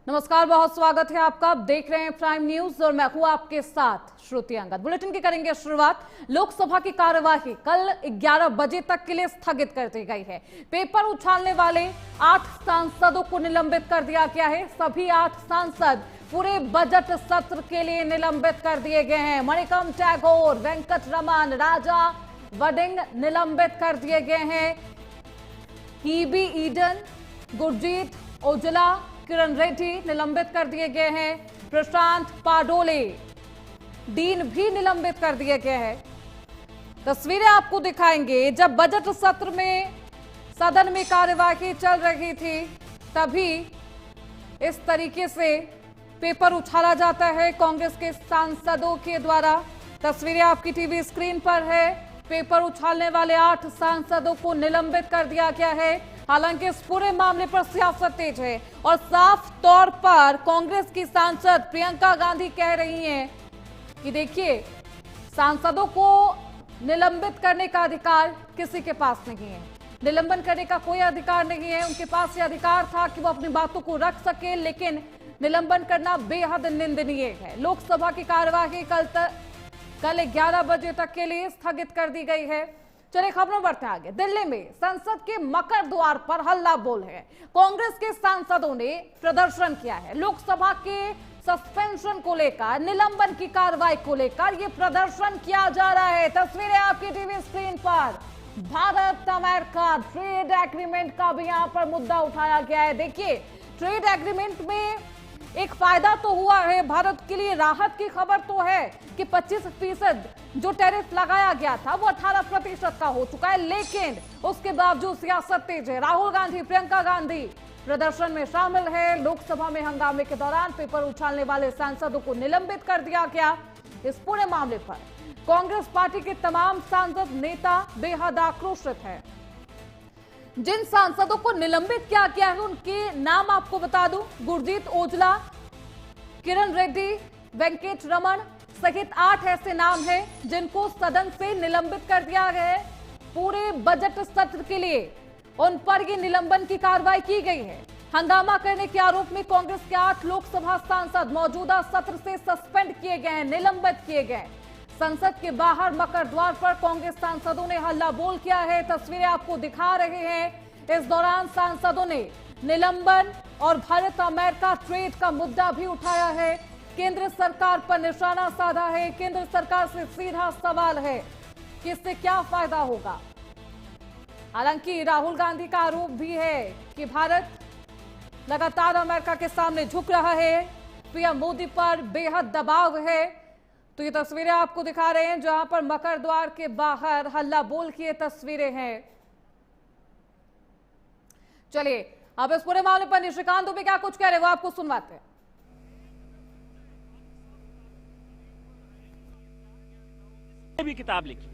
नमस्कार, बहुत स्वागत है आपका। आप देख रहे हैं प्राइम न्यूज और मैं हूं आपके साथ श्रुति अंगद। बुलेटिन की करेंगे शुरुआत। लोकसभा की कार्यवाही कल 11 बजे तक के लिए स्थगित कर दी गई है। पेपर उछालने वाले 8 सांसदों को निलंबित कर दिया गया है। सभी 8 सांसद पूरे बजट सत्र के लिए निलंबित कर दिए गए हैं। मणिकम टैगोर, वेंकट रमन, राजा वडिंग निलंबित कर दिए गए हैं। ईबी ईडन, गुरजीत औजला, किरण रेड्डी निलंबित कर दिए गए हैं। प्रशांत पाडोले, डीन भी निलंबित कर दिए गए हैं। तस्वीरें आपको दिखाएंगे। जब बजट सत्र में सदन में कार्यवाही चल रही थी तभी इस तरीके से पेपर उछाला जाता है कांग्रेस के सांसदों के द्वारा। तस्वीरें आपकी टीवी स्क्रीन पर है। पेपर उछालने वाले 8 सांसदों को निलंबित कर दिया गया है। हालांकि इस पूरे मामले पर सियासत तेज है और साफ तौर पर कांग्रेस की सांसद प्रियंका गांधी कह रही हैं कि देखिए, सांसदों को निलंबित करने का अधिकार किसी के पास नहीं है। निलंबन करने का कोई अधिकार नहीं है। उनके पास यह अधिकार था कि वो अपनी बातों को रख सके, लेकिन निलंबन करना बेहद निंदनीय है। लोकसभा की कार्यवाही कल 11 बजे तक के लिए स्थगित कर दी गई है। चलिए खबरों बढ़ते आगे। दिल्ली में संसद के मकर द्वार पर हल्ला बोल है। कांग्रेस के सांसदों ने प्रदर्शन किया है। लोकसभा के सस्पेंशन को लेकर, निलंबन की कार्रवाई को लेकर यह प्रदर्शन किया जा रहा है। तस्वीरें आपकी टीवी स्क्रीन पर। भारत अमेरिका ट्रेड एग्रीमेंट का भी यहां पर मुद्दा उठाया गया है। देखिए, ट्रेड एग्रीमेंट में एक फायदा तो हुआ है, भारत के लिए राहत की खबर तो है कि 25% जो टैरिफ लगाया गया था वो 18% का हो चुका है। लेकिन उसके बावजूद सियासत तेज है। राहुल गांधी, प्रियंका गांधी प्रदर्शन में शामिल है। लोकसभा में हंगामे के दौरान पेपर उछालने वाले सांसदों को निलंबित कर दिया गया। इस पूरे मामले पर कांग्रेस पार्टी के तमाम सांसद नेता बेहद आक्रोशित है। जिन सांसदों को निलंबित किया गया है उनके नाम आपको बता दूं। गुरजीत औजला, किरण रेड्डी, वेंकट रमन सहित 8 ऐसे नाम हैं जिनको सदन से निलंबित कर दिया गया है। पूरे बजट सत्र के लिए उन पर ये निलंबन की कार्रवाई की गई है। हंगामा करने के आरोप में कांग्रेस के 8 लोकसभा सांसद मौजूदा सत्र से सस्पेंड किए गए हैं, निलंबित किए गए हैं। संसद के बाहर मकर द्वार पर कांग्रेस सांसदों ने हल्ला बोल किया है। तस्वीरें आपको दिखा रहे हैं। इस दौरान सांसदों ने निलंबन और भारत अमेरिका ट्रेड का मुद्दा भी उठाया है। केंद्र सरकार पर निशाना साधा है। केंद्र सरकार से सीधा सवाल है कि इससे क्या फायदा होगा। हालांकि राहुल गांधी का आरोप भी है कि भारत लगातार अमेरिका के सामने झुक रहा है। पीएम मोदी पर बेहद दबाव है। तो ये तस्वीरें आपको दिखा रहे हैं जहां पर मकर द्वार के बाहर हल्ला बोल की ये तस्वीरें हैं। चलिए अब इस पूरे मामले पर निशिकांत दुबे क्या कुछ कह रहे हैं वो आपको सुनवाते हैं। भी किताब लिखी,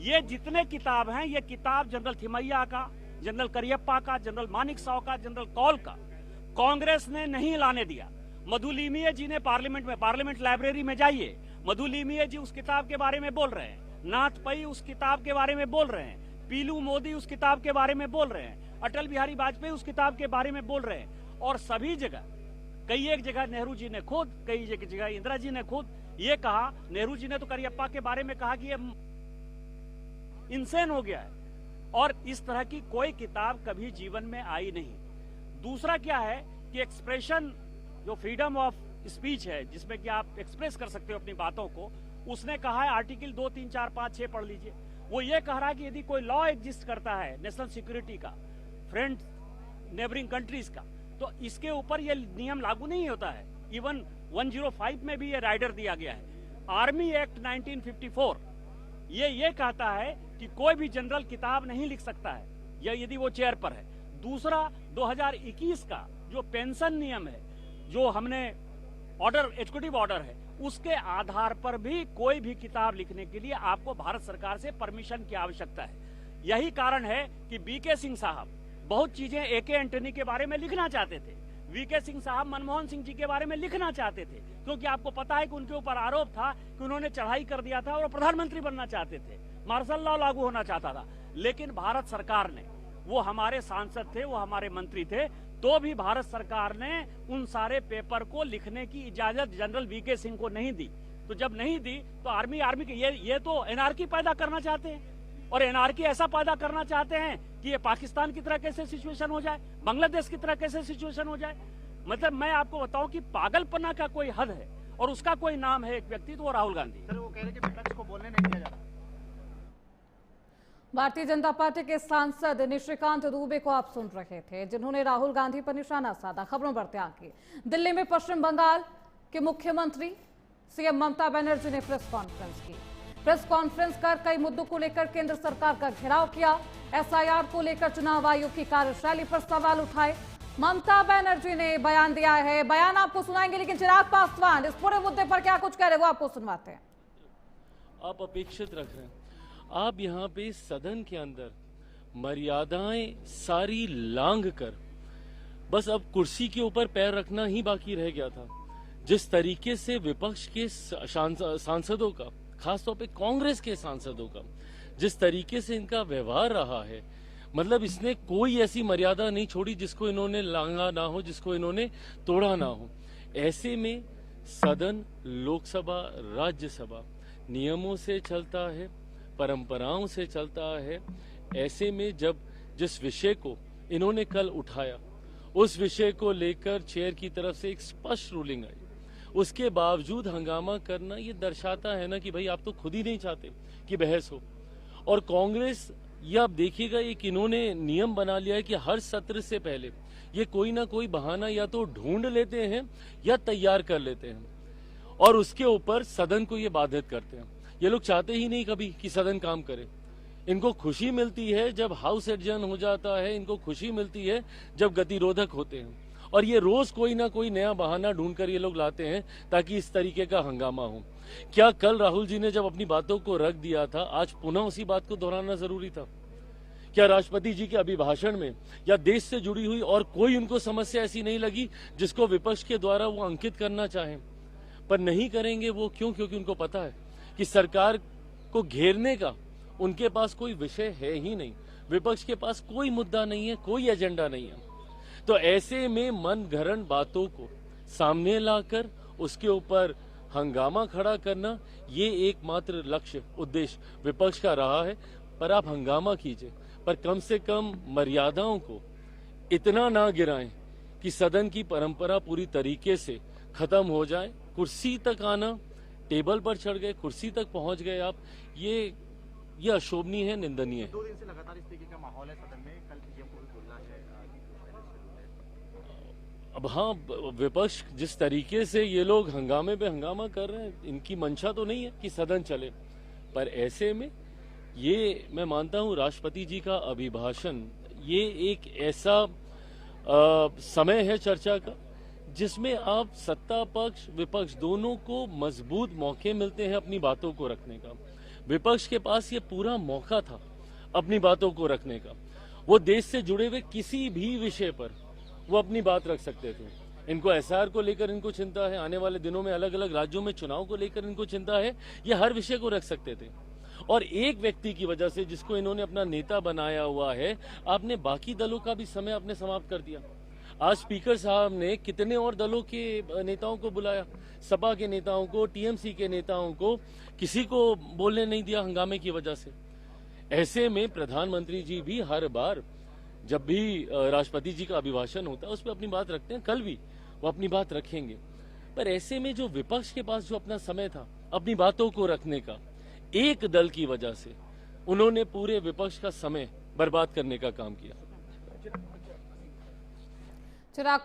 ये जितने किताब हैं, ये किताब जनरल थिमैया का, जनरल करियप्पा का, जनरल मानिक साव का, जनरल कौल का कांग्रेस ने नहीं लाने दिया। मधुलिमिये जी ने पार्लियामेंट लाइब्रेरी में जाइए, मधुलिमिये जी उस किताब के बारे में बोल रहे हैं, नाथ पई उस किताब के बारे में बोल रहे हैं, पीलू मोदी उस किताब के बारे में बोल रहे हैं, अटल बिहारी वाजपेयी उस किताब के बारे में बोल रहे हैं। और सभी जगह, कई एक जगह नेहरू जी ने खुद, कई एक जगह इंदिरा जी ने खुद ये कहा। नेहरू जी ने तो करियप्पा के बारे में कहा कि ये इंसेन हो गया है। और इस तरह की कोई किताब कभी जीवन में आई नहीं। दूसरा क्या है कि एक्सप्रेशन, जो फ्रीडम ऑफ स्पीच है, जिसमें कि आप एक्सप्रेस कर सकते हो अपनी बातों को, उसने कहा है आर्टिकल 2, 3, 4, 5, 6 पढ़ लीजिए। वो ये कह रहा है कि यदि कोई लॉ एग्जिस्ट करता है नेशनल सिक्योरिटी का, फ्रेंड नेबरिंग कंट्रीज का, तो इसके ऊपर ये नियम लागू नहीं होता है। इवन 105 में भी ये राइडर दिया गया है। आर्मी एक्ट 1954 ये कहता है कि कोई भी जनरल किताब नहीं लिख सकता है, या यदि वो चेयर पर है। दूसरा, 2021 का जो पेंशन नियम है, जो हमने ऑर्डर, एग्जीक्यूटिव ऑर्डर है, उसके आधार पर भी कोई भी किताब लिखने के लिए आपको भारत सरकार से परमिशन की आवश्यकता है। यही कारण है कि बीके सिंह साहब बहुत चीजें एके एंटनी के बारे में लिखना चाहते थे। वीके सिंह साहब मनमोहन सिंह जी के बारे में लिखना चाहते थे, क्योंकि आपको पता है कि उनके ऊपर आरोप था कि उन्होंने चढ़ाई कर दिया था और प्रधानमंत्री बनना चाहते थे, मार्शल लॉ लागू होना चाहता था। लेकिन भारत सरकार ने, वो हमारे सांसद थे, वो हमारे मंत्री थे, तो भी भारत सरकार ने उन सारे पेपर को लिखने की इजाजत जनरल वीके सिंह को नहीं दी। तो जब नहीं दी तो आर्मी के ये तो एनआरकी पैदा करना चाहते हैं, और एनआरकी ऐसा पैदा करना चाहते हैं कि ये पाकिस्तान की तरह कैसे सिचुएशन हो जाए, बांग्लादेश की तरह कैसे सिचुएशन हो जाए। मतलब मैं आपको बताऊं कि पागलपना का कोई हद है, और उसका कोई नाम है एक व्यक्ति, तो वो राहुल गांधी। सर वो कह रहे कि विपक्ष को बोलने नहीं दिया जा रहा। भारतीय जनता पार्टी के सांसद निशिकांत दुबे को आप सुन रहे थे, जिन्होंने राहुल गांधी पर निशाना साधा। खबरों बढ़ते आगे। दिल्ली में पश्चिम बंगाल के मुख्यमंत्री सीएम ममता बनर्जी ने प्रेस कॉन्फ्रेंस की। प्रेस कॉन्फ्रेंस कर कई मुद्दों को लेकर केंद्र सरकार का घेराव किया। एसआईआर को लेकर चुनाव आयोग की कार्यशैली पर सवाल उठाए। ममता बनर्जी ने बयान दिया है, बयान आपको सुनाएंगे, लेकिन चिराग पासवान इस पूरे मुद्दे पर क्या कुछ कह रहे हैं वो आपको सुनवाते हैं। आप अपेक्षित रख रहे हैं, आप यहाँ पे सदन के अंदर मर्यादाएं सारी लांघ कर बस अब कुर्सी के ऊपर पैर रखना ही बाकी रह गया था। जिस तरीके से विपक्ष के सांसदों का, खासतौर पे कांग्रेस के सांसदों का जिस तरीके से इनका व्यवहार रहा है, मतलब इसने कोई ऐसी मर्यादा नहीं छोड़ी जिसको इन्होंने लांघा ना हो, जिसको इन्होंने तोड़ा ना हो। ऐसे में सदन, लोकसभा, राज्यसभा नियमों से चलता है, परंपराओं से चलता है। ऐसे में जब जिस विषय को इन्होंने कल उठाया, उस विषय को लेकर चेयर की तरफ से एक स्पष्ट रूलिंग आई, उसके बावजूद हंगामा करना ये दर्शाता है ना कि भाई आप तो खुद ही नहीं चाहते कि बहस हो। और कांग्रेस, ये आप देखिएगा, एक इन्होंने नियम बना लिया है कि हर सत्र से पहले ये कोई ना कोई बहाना या तो ढूंढ लेते हैं या तैयार कर लेते हैं, और उसके ऊपर सदन को ये बाधित करते हैं। ये लोग चाहते ही नहीं कभी कि सदन काम करे। इनको खुशी मिलती है जब हाउस एडजर्न हो जाता है, इनको खुशी मिलती है जब गतिरोधक होते हैं, और ये रोज कोई ना कोई नया बहाना ढूंढकर ये लोग लाते हैं ताकि इस तरीके का हंगामा हो। क्या कल राहुल जी ने जब अपनी बातों को रख दिया था, आज पुनः उसी बात को दोहराना जरूरी था? क्या राष्ट्रपति जी के अभिभाषण में या देश से जुड़ी हुई और कोई उनको समस्या ऐसी नहीं लगी जिसको विपक्ष के द्वारा वो अंकित करना चाहें? पर नहीं करेंगे वो। क्यों? क्योंकि उनको पता है कि सरकार को घेरने का उनके पास कोई विषय है ही नहीं, विपक्ष के पास कोई मुद्दा नहीं है, कोई एजेंडा नहीं है। तो ऐसे में मन घड़ंत बातों को सामने लाकर उसके ऊपर हंगामा खड़ा करना, ये एकमात्र लक्ष्य, उद्देश्य विपक्ष का रहा है। पर आप हंगामा कीजिए, पर कम से कम मर्यादाओं को इतना ना गिराएं कि सदन की परंपरा पूरी तरीके से खत्म हो जाए। कुर्सी तक आना, टेबल पर चढ़ गए, कुर्सी तक पहुंच गए आप, ये अशोभनीय है, निंदनीय है। 2 दिन से लगातार इस तरीके का माहौल है सदन में, कल पीएम को भी बोलना है। अब हाँ, विपक्ष जिस तरीके से ये लोग हंगामे पे हंगामा कर रहे हैं, इनकी मंशा तो नहीं है कि सदन चले। पर ऐसे में ये मैं मानता हूं राष्ट्रपति जी का अभिभाषण ये एक ऐसा समय है चर्चा का जिसमें आप सत्ता पक्ष विपक्ष दोनों को मजबूत मौके मिलते हैं अपनी बातों को रखने का। विपक्ष के पास ये पूरा मौका था अपनी बातों को रखने का। वो देश से जुड़े हुए किसी भी विषय पर वो अपनी बात रख सकते थे। इनको एसआर को लेकर इनको चिंता है, आने वाले दिनों में अलग अलग राज्यों में चुनाव को लेकर इनको चिंता है, ये हर विषय को रख सकते थे। और एक व्यक्ति की वजह से जिसको इन्होंने अपना नेता बनाया हुआ है, आपने बाकी दलों का भी समय आपने समाप्त कर दिया। आज स्पीकर साहब ने कितने और दलों के नेताओं को बुलाया, सपा के नेताओं को, टीएमसी के नेताओं को, किसी को बोलने नहीं दिया हंगामे की वजह से। ऐसे में प्रधानमंत्री जी भी हर बार जब भी राष्ट्रपति जी का अभिभाषण होता है उस पर अपनी बात रखते हैं, कल भी वो अपनी बात रखेंगे। पर ऐसे में जो विपक्ष के पास जो अपना समय था अपनी बातों को रखने का, एक दल की वजह से उन्होंने पूरे विपक्ष का समय बर्बाद करने का काम किया। चिराग